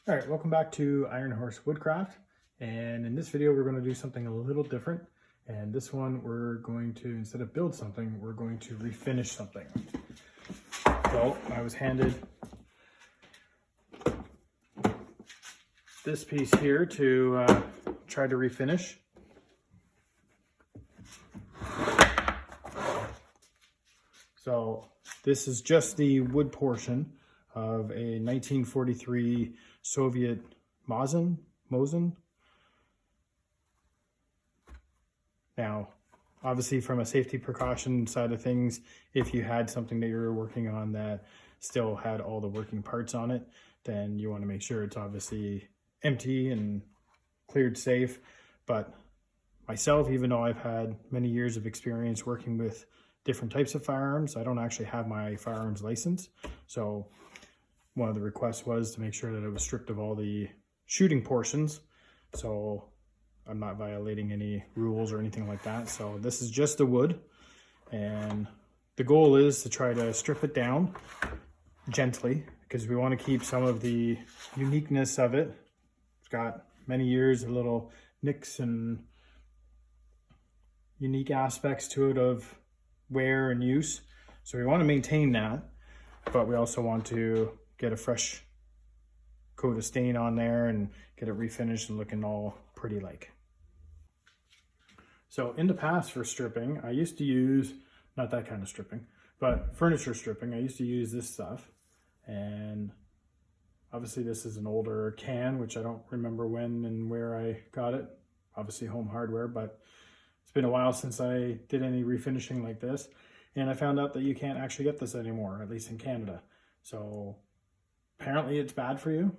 All right, welcome back to Iron Horse Woodcraft. And in this video, we're going to do something a little different. And this one, we're going to, instead of build something, we're going to refinish something. So I was handed this piece here to try to refinish. So this is just the wood portion of a 1943 Soviet Mosin. Now, obviously from a safety precaution side of things, if you had something that you were working on that still had all the working parts on it, then you want to make sure it's obviously empty and cleared safe. But myself, even though I've had many years of experience working with different types of firearms, I don't actually have my firearms license. So one of the requests was to make sure that it was stripped of all the shooting portions, so I'm not violating any rules or anything like that. So this is just the wood, and the goal is to try to strip it down gently because we want to keep some of the uniqueness of it. It's got many years of little nicks and unique aspects to it of wear and use. So we want to maintain that, but we also want to get a fresh coat of stain on there and get it refinished and looking all pretty like. So in the past for stripping, I used to use, not that kind of stripping, but furniture stripping, I used to use this stuff. And obviously this is an older can, which I don't remember when and where I got it. Obviously Home Hardware, but it's been a while since I did any refinishing like this. And I found out that you can't actually get this anymore, at least in Canada. So apparently it's bad for you,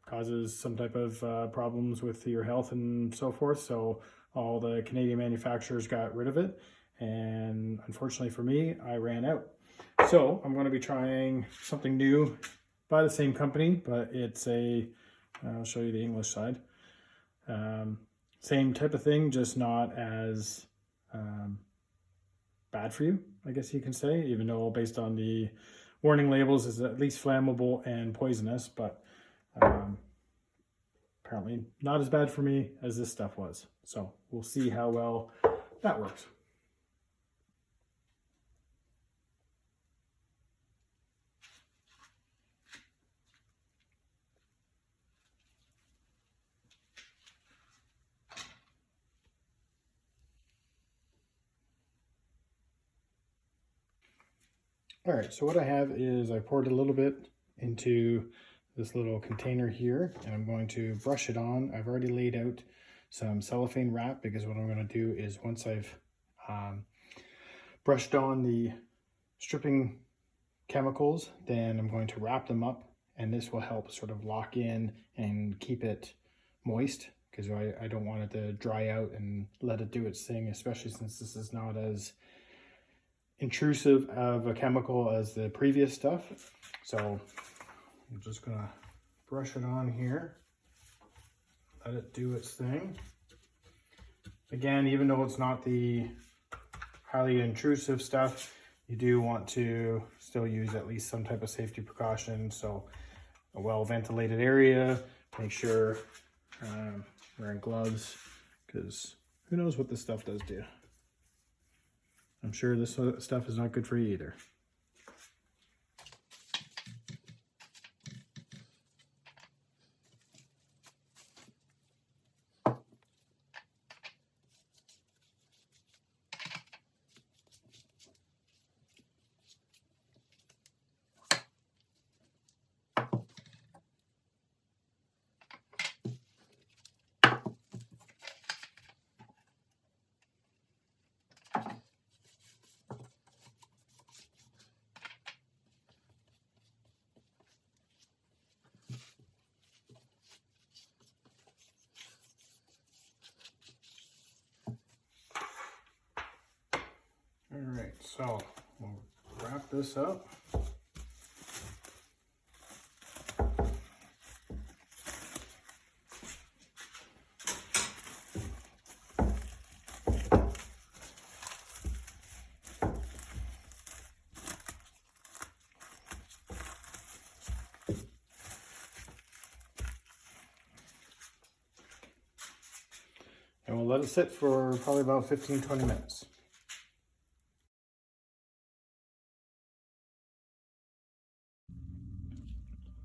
causes some type of problems with your health and so forth. So all the Canadian manufacturers got rid of it. And unfortunately for me, I ran out. So I'm going to be trying something new by the same company, but it's I'll show you the English side. Same type of thing, just not as bad for you, I guess you can say, even though based on the warning labels is at least flammable and poisonous, but apparently not as bad for me as this stuff was. So we'll see how well that works. All right, so what I have is I poured a little bit into this little container here, and I'm going to brush it on. I've already laid out some cellophane wrap because what I'm going to do is once I've brushed on the stripping chemicals, then I'm going to wrap them up, and this will help sort of lock in and keep it moist because I don't want it to dry out and let it do its thing, especially since this is not as intrusive of a chemical as the previous stuff. So I'm just gonna brush it on here, let it do its thing. Again, even though it's not the highly intrusive stuff, you do want to still use at least some type of safety precaution. So a well ventilated area, make sure wearing gloves, because who knows what this stuff does to you. I'm sure this stuff is not good for you either. All right, so we'll wrap this up. And we'll let it sit for probably about 15-20 minutes.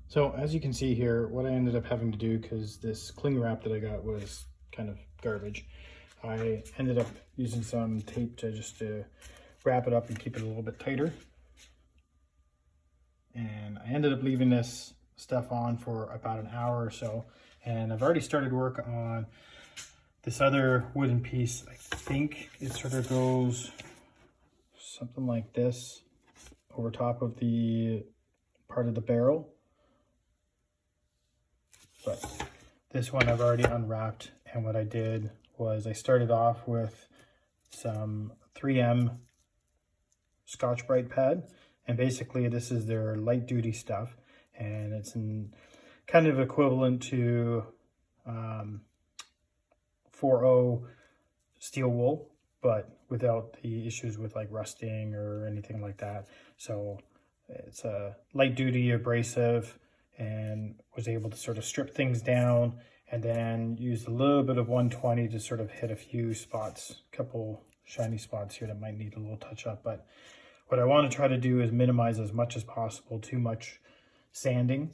So as you can see here, what I ended up having to do, because this cling wrap that I got was kind of garbage, I ended up using some tape to wrap it up and keep it a little bit tighter. And I ended up leaving this stuff on for about an hour or so. And I've already started work on this other wooden piece. I think it sort of goes something like this over top of the part of the barrel. But this one I've already unwrapped, and what I did was I started off with some 3M Scotch-Brite pad, and basically this is their light duty stuff, and it's kind of equivalent to 4.0 steel wool, but without the issues with like rusting or anything like that. So it's a light duty abrasive, and was able to sort of strip things down and then use a little bit of 120 to sort of hit a few spots, a couple shiny spots here that might need a little touch up. But what I want to try to do is minimize as much as possible too much sanding,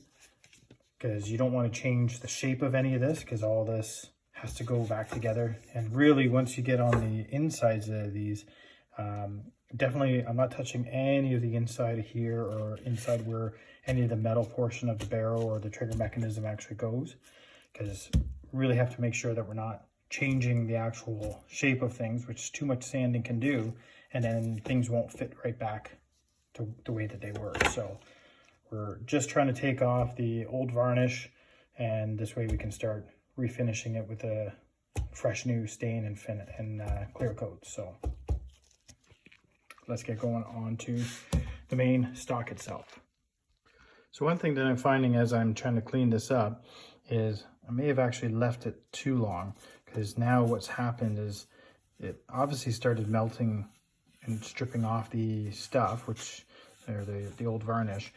because you don't want to change the shape of any of this, because all this has to go back together. And really, once you get on the insides of these, definitely I'm not touching any of the inside here or inside where any of the metal portion of the barrel or the trigger mechanism actually goes, because really have to make sure that we're not changing the actual shape of things, which too much sanding can do, and then things won't fit right back to the way that they were. So we're just trying to take off the old varnish, and this way we can start refinishing it with a fresh new stain and clear coat. So let's get going on to the main stock itself. So one thing that I'm finding as I'm trying to clean this up is I may have actually left it too long, because now what's happened is it obviously started melting and stripping off the stuff, which are the old varnish,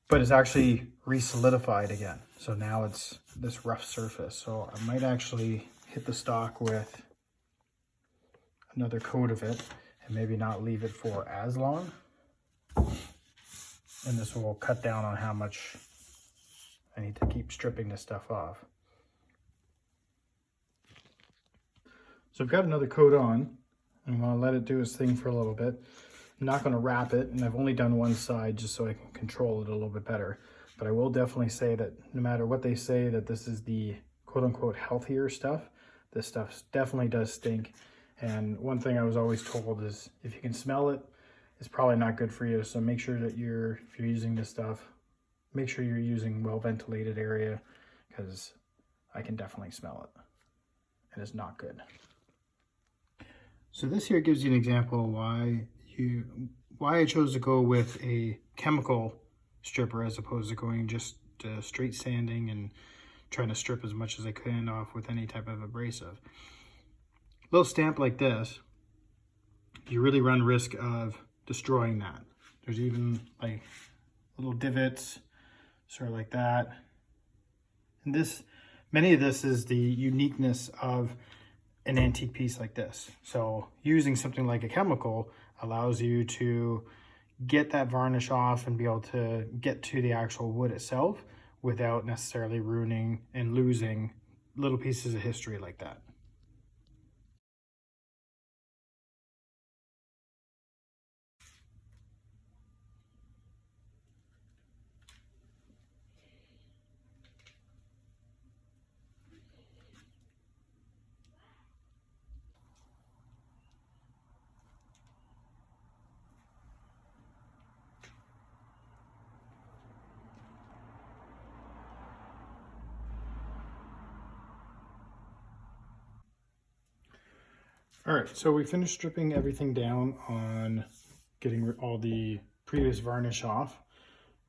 but it's actually re-solidified again. So now it's this rough surface. So I might actually hit the stock with another coat of it and maybe not leave it for as long. And this will cut down on how much I need to keep stripping this stuff off. So I've got another coat on. I'm going to let it do its thing for a little bit. I'm not going to wrap it, and I've only done one side just so I can control it a little bit better. But I will definitely say that no matter what they say that this is the quote-unquote healthier stuff, this stuff definitely does stink. And one thing I was always told is if you can smell it, it's probably not good for you. So make sure that if you're using this stuff, make sure you're using well-ventilated area, because I can definitely smell it, and it's not good. So this here gives you an example of why I chose to go with a chemical stripper as opposed to going just straight sanding and trying to strip as much as I can off with any type of abrasive. A little stamp like this, you really run risk of destroying that. There's even like little divots, sort of like that. And many of this is the uniqueness of an antique piece like this. So using something like a chemical allows you to get that varnish off and be able to get to the actual wood itself without necessarily ruining and losing little pieces of history like that. All right, so we finished stripping everything down on getting all the previous varnish off.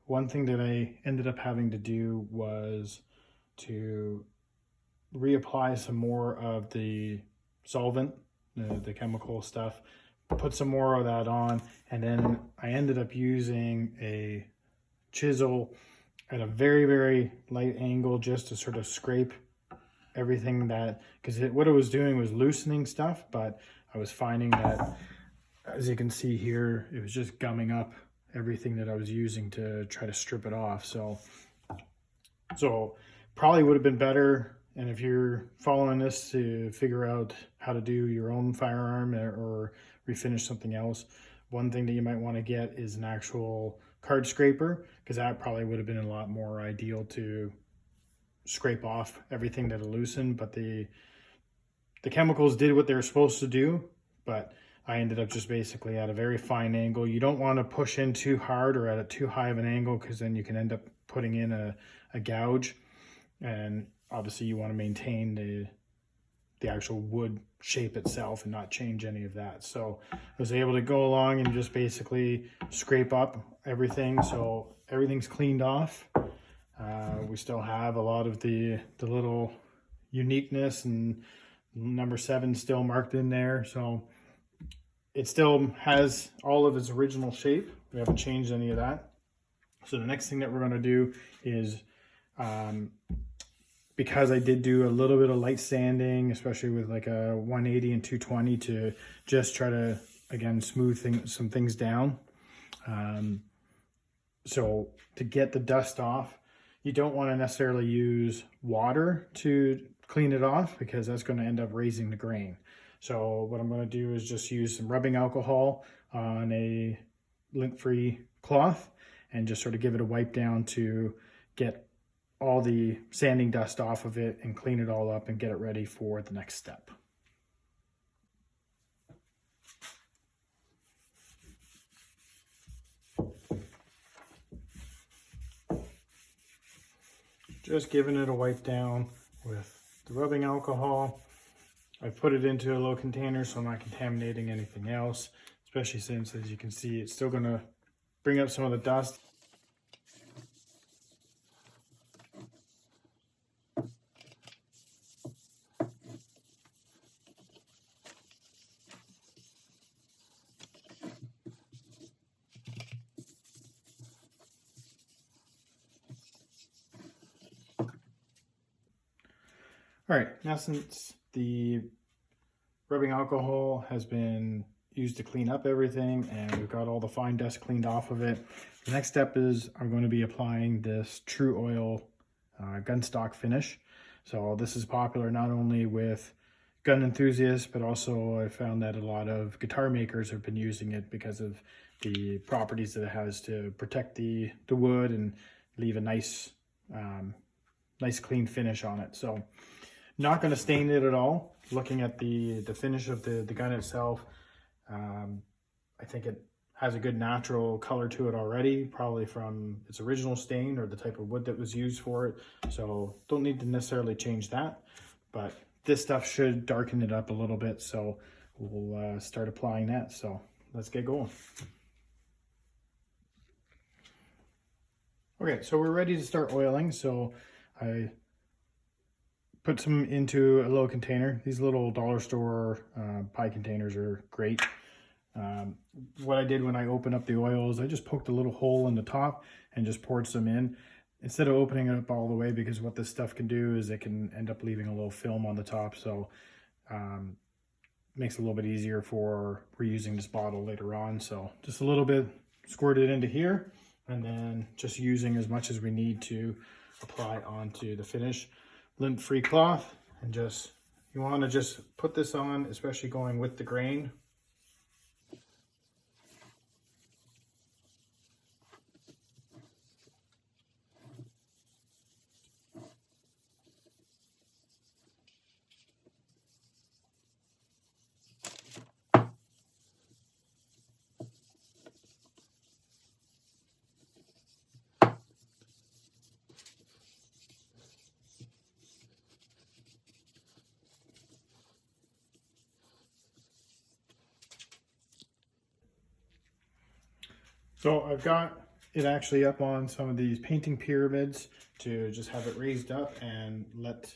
One thing that I ended up having to do was to reapply some more of the solvent, the chemical stuff, put some more of that on, and then I ended up using a chisel at a very, very light angle just to sort of scrape everything that, because what it was doing was loosening stuff, but I was finding that, as you can see here, it was just gumming up everything that I was using to try to strip it off. So probably would have been better. And if you're following this to figure out how to do your own firearm or refinish something else, one thing that you might want to get is an actual card scraper, because that probably would have been a lot more ideal to scrape off everything that loosened. But the chemicals did what they were supposed to do, but I ended up just basically at a very fine angle. You don't want to push in too hard or at a too high of an angle, because then you can end up putting in a gouge. And obviously you want to maintain the actual wood shape itself and not change any of that. So I was able to go along and just basically scrape up everything, so everything's cleaned off. We still have a lot of the little uniqueness, and number 7 still marked in there, so it still has all of its original shape. We haven't changed any of that. So the next thing that we're going to do is, because I did do a little bit of light sanding, especially with like a 180 and 220, to just try to, again, smooth some things down. So to get the dust off, you don't want to necessarily use water to clean it off, because that's going to end up raising the grain. So what I'm going to do is just use some rubbing alcohol on a lint-free cloth and just sort of give it a wipe down to get all the sanding dust off of it and clean it all up and get it ready for the next step. Just giving it a wipe down with the rubbing alcohol. I've put it into a low container so I'm not contaminating anything else, especially since, as you can see, it's still going to bring up some of the dust. All right, now since the rubbing alcohol has been used to clean up everything and we've got all the fine dust cleaned off of it, the next step is I'm going to be applying this True Oil gun stock finish. So this is popular not only with gun enthusiasts, but also I found that a lot of guitar makers have been using it because of the properties that it has to protect the wood and leave a nice clean finish on it. So not going to stain it at all. Looking at the finish of the gun itself, I think it has a good natural color to it already, probably from its original stain or the type of wood that was used for it. So don't need to necessarily change that, but this stuff should darken it up a little bit. So we'll start applying that. So let's get going. Okay, so we're ready to start oiling. So I put some into a little container. These little dollar store pie containers are great. What I did when I opened up the oils, I just poked a little hole in the top and just poured some in, instead of opening it up all the way, because what this stuff can do is it can end up leaving a little film on the top. So makes it a little bit easier for reusing this bottle later on. So just a little bit, squirt it into here, and then just using as much as we need to apply onto the finish. Lint-free cloth, and just, you want to just put this on, especially going with the grain. So I've got it actually up on some of these painting pyramids to just have it raised up and let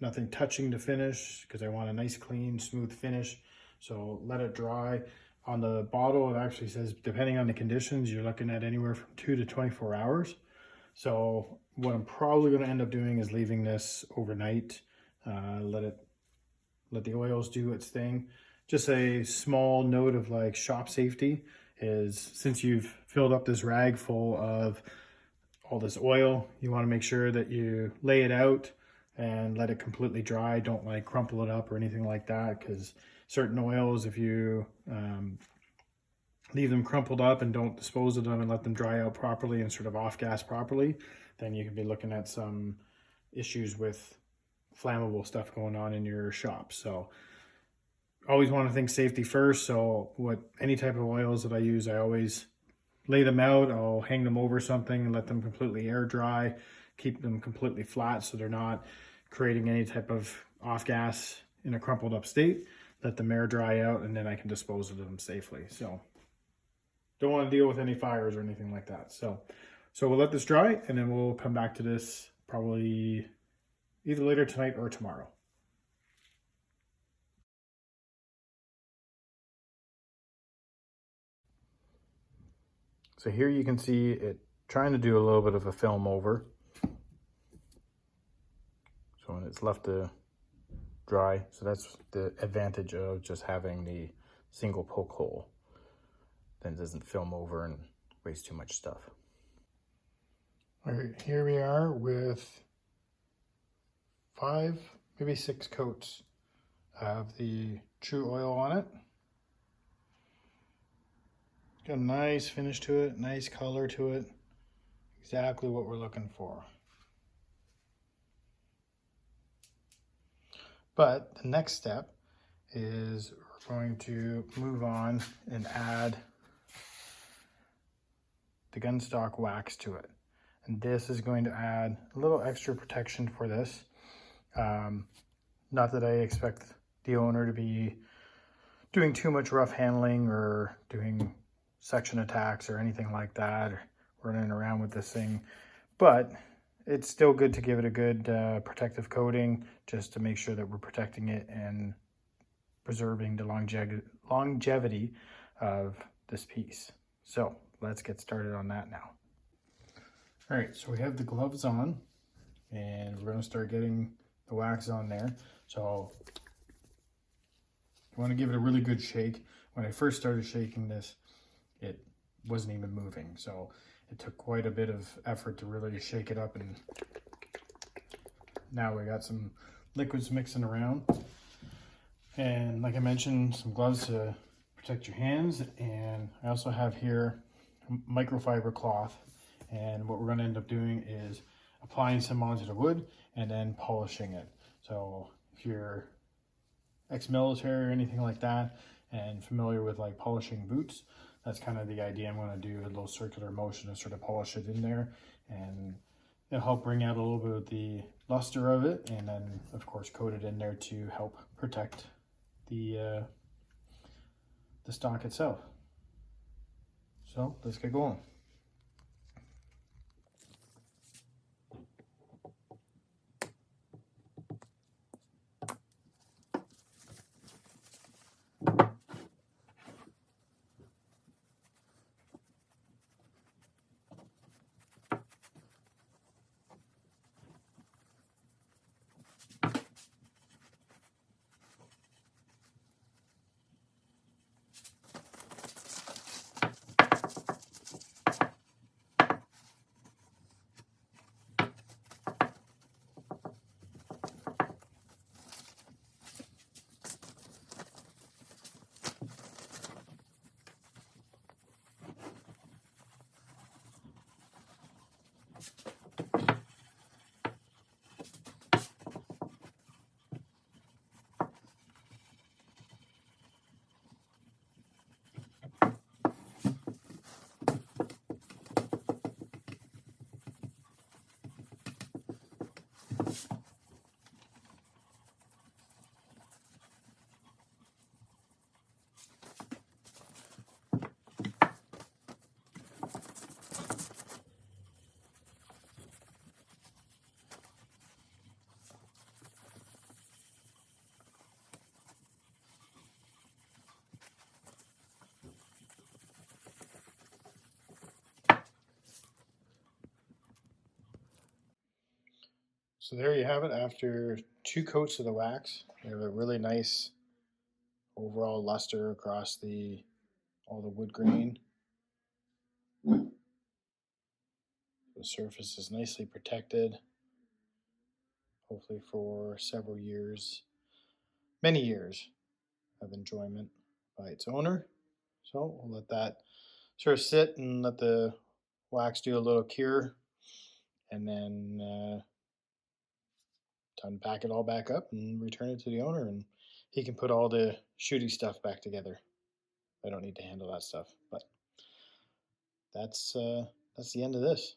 nothing touching the finish, because I want a nice, clean, smooth finish. So let it dry. On the bottle, it actually says, depending on the conditions, you're looking at anywhere from 2 to 24 hours. So what I'm probably going to end up doing is leaving this overnight, let the oils do its thing. Just a small note of like shop safety is, since you've filled up this rag full of all this oil, you want to make sure that you lay it out and let it completely dry. Don't like crumple it up or anything like that, because certain oils, if you leave them crumpled up and don't dispose of them and let them dry out properly and sort of off gas properly, then you could be looking at some issues with flammable stuff going on in your shop. So always want to think safety first. So any type of oils that I use, I always lay them out. I'll hang them over something and let them completely air dry, keep them completely flat so they're not creating any type of off gas in a crumpled up state. Let them air dry out, and then I can dispose of them safely. So don't want to deal with any fires or anything like that. So we'll let this dry, and then we'll come back to this probably either later tonight or tomorrow. So here you can see it trying to do a little bit of a film over. So when it's left to dry, so that's the advantage of just having the single poke hole. Then it doesn't film over and waste too much stuff. All right, here we are with 5, maybe 6 coats of the True oil on it. Got a nice finish to it, nice color to it. Exactly what we're looking for. But the next step is we're going to move on and add the gun stock wax to it. And this is going to add a little extra protection for this. Not that I expect the owner to be doing too much rough handling or doing section attacks or anything like that, or running around with this thing, but it's still good to give it a good protective coating, just to make sure that we're protecting it and preserving the longevity of this piece. So let's get started on that now. All right, so we have the gloves on, and we're going to start getting the wax on there. So you want to give it a really good shake. When I first started shaking this, it wasn't even moving, so it took quite a bit of effort to really shake it up, and now we got some liquids mixing around. And like I mentioned, some gloves to protect your hands, and I also have here microfiber cloth, and what we're going to end up doing is applying some onto the wood and then polishing it. So if you're ex-military or anything like that and familiar with like polishing boots, that's kind of the idea. I'm going to do a little circular motion to sort of polish it in there, and it'll help bring out a little bit of the luster of it, and then of course coat it in there to help protect the stock itself. So let's get going. So there you have it. After 2 coats of the wax, we have a really nice overall luster across all the wood grain. The surface is nicely protected, hopefully for several years, many years of enjoyment by its owner. So we'll let that sort of sit and let the wax do a little cure, and then unpack it all back up and return it to the owner, and he can put all the shooty stuff back together. I don't need to handle that stuff, but that's the end of this.